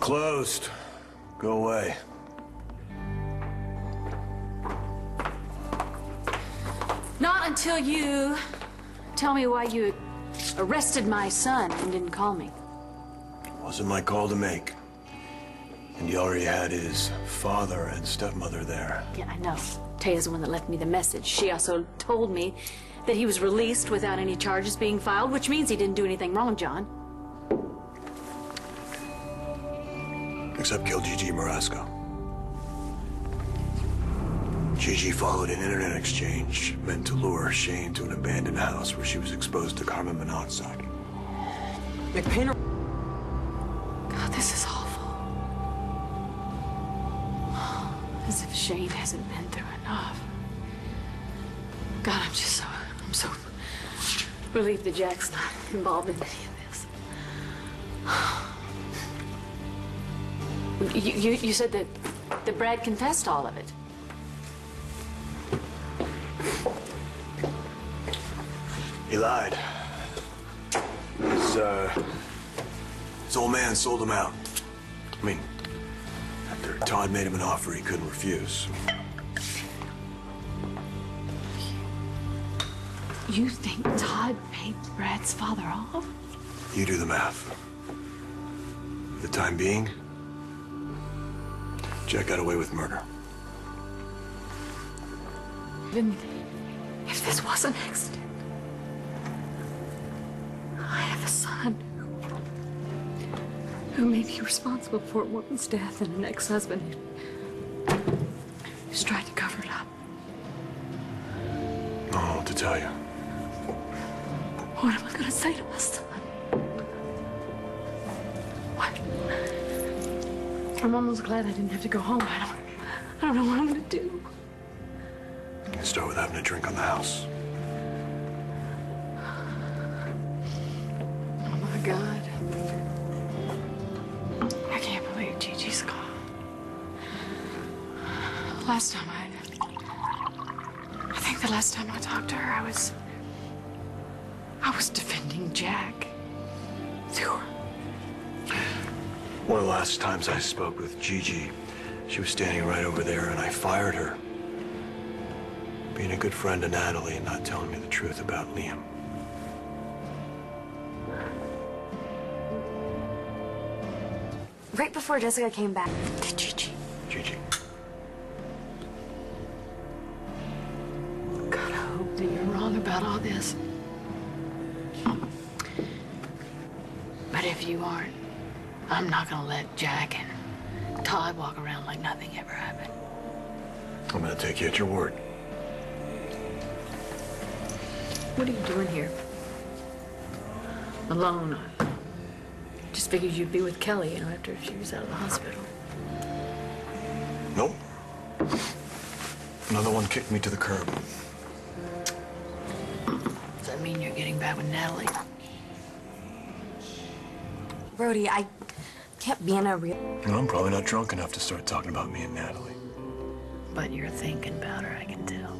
closed. Go away. Not until you tell me why you arrested my son and didn't call me. It wasn't my call to make. And you already had his father and stepmother there. Yeah, I know. Taya's the one that left me the message. She also told me that he was released without any charges being filed, which means he didn't do anything wrong, John. Except kill Gigi Marasco. Gigi followed an internet exchange meant to lure Shane to an abandoned house where she was exposed to carbon monoxide. McPainter. God, this is awful. As if Shane hasn't been through enough. God, I'm so relieved that Jack's not involved in any of this. You said that Brad confessed all of it. He lied. His old man sold him out. I mean, after Todd made him an offer he couldn't refuse. You think Todd paid Brad's father off? You do the math. For the time being, Jack got away with murder. Even if this was an accident, I have a son who may be responsible for a woman's death and an ex-husband who's trying to cover it up. I don't know what to tell you. What am I going to say to my son? What? I'm almost glad I didn't have to go home. I don't know what I'm going to do. You can start with having a drink on the house. Oh, my God. I can't believe Gigi's gone. Last time I think the last time I talked to her, I was defending Jack. To her. One of the last times I spoke with Gigi, she was standing right over there and I fired her. Being a good friend to Natalie and not telling me the truth about Liam. Right before Jessica came back. Gigi. God, I hope that you're wrong about all this. But if you aren't, I'm not gonna let Jack and Todd walk around like nothing ever happened. I'm gonna take you at your word. What are you doing here? Alone? Just figured you'd be with Kelly, after she was out of the hospital. Nope. Another one kicked me to the curb. Does that mean you're getting back with Natalie? Brody, I kept being a real... Well, I'm probably not drunk enough to start talking about me and Natalie. But you're thinking about her, I can tell.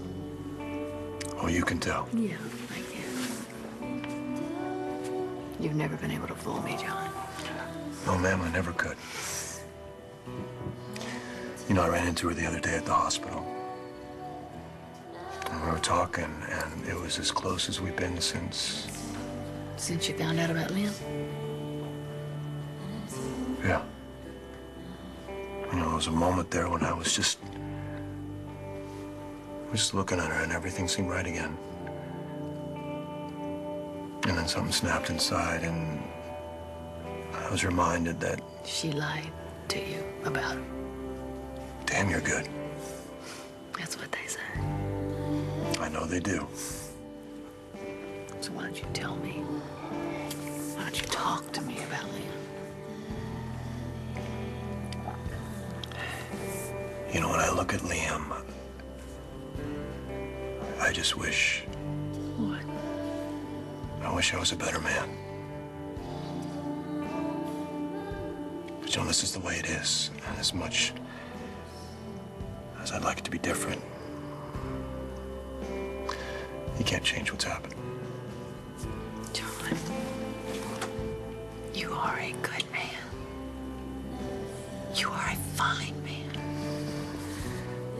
Oh, you can tell. Yeah, I can. You've never been able to fool me, John. No, ma'am, I never could. You know, I ran into her the other day at the hospital. And we were talking, and it was as close as we've been since... Since you found out about Liam? Yeah. You know, there was a moment there when I was just looking at her and everything seemed right again. And then something snapped inside and I was reminded that... She lied to you about him. Damn, you're good. That's what they say. I know they do. So why don't you tell me? Why don't you talk to me about Liam? You know, when I look at Liam, I just wish... What? I wish I was a better man. But, John, this is the way it is. And as much as I'd like it to be different, you can't change what's happened. John, you are a good man. fine man.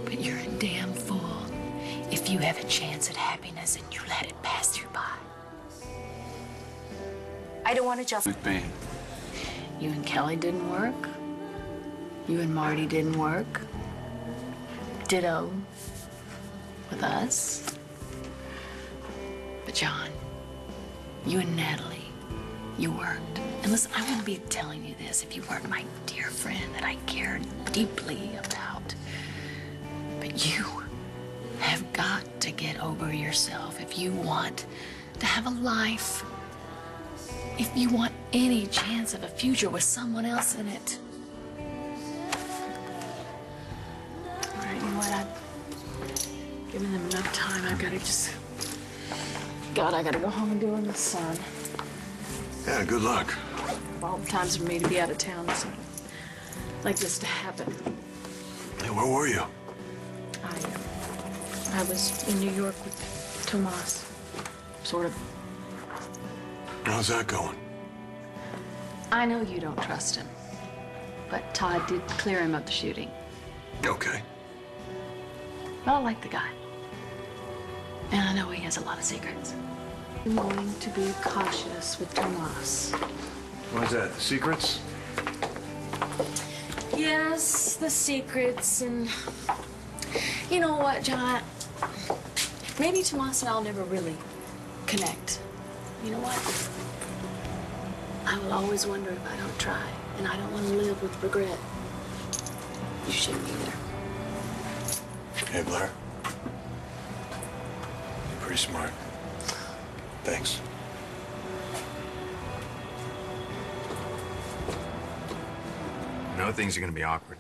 But you're a damn fool if you have a chance at happiness and you let it pass you by. I don't want to just... McBain. You and Kelly didn't work. You and Marty didn't work. Ditto with us. But John, you and Natalie, you worked. And listen, I wouldn't be telling you this if you weren't my dear friend that I cared deeply about. But you have got to get over yourself if you want to have a life. If you want any chance of a future with someone else in it. All right, you know what? I've given them enough time. I've got to just... God, I got to go home and deal with the sun. Yeah, good luck. Of all the times for me to be out of town, something like this to happen. Hey, where were you? I was in New York with Tomas. Sort of. How's that going? I know you don't trust him, but Todd did clear him of the shooting. Okay. But I like the guy. And I know he has a lot of secrets. I'm going to be cautious with Tomas. What's that, secrets? Yes, the secrets, and you know what, John? Maybe Tomas and I'll never really connect. You know what? I will always wonder if I don't try, and I don't want to live with regret. You shouldn't either. Hey, Blair. You're pretty smart. Thanks. I know things are gonna be awkward.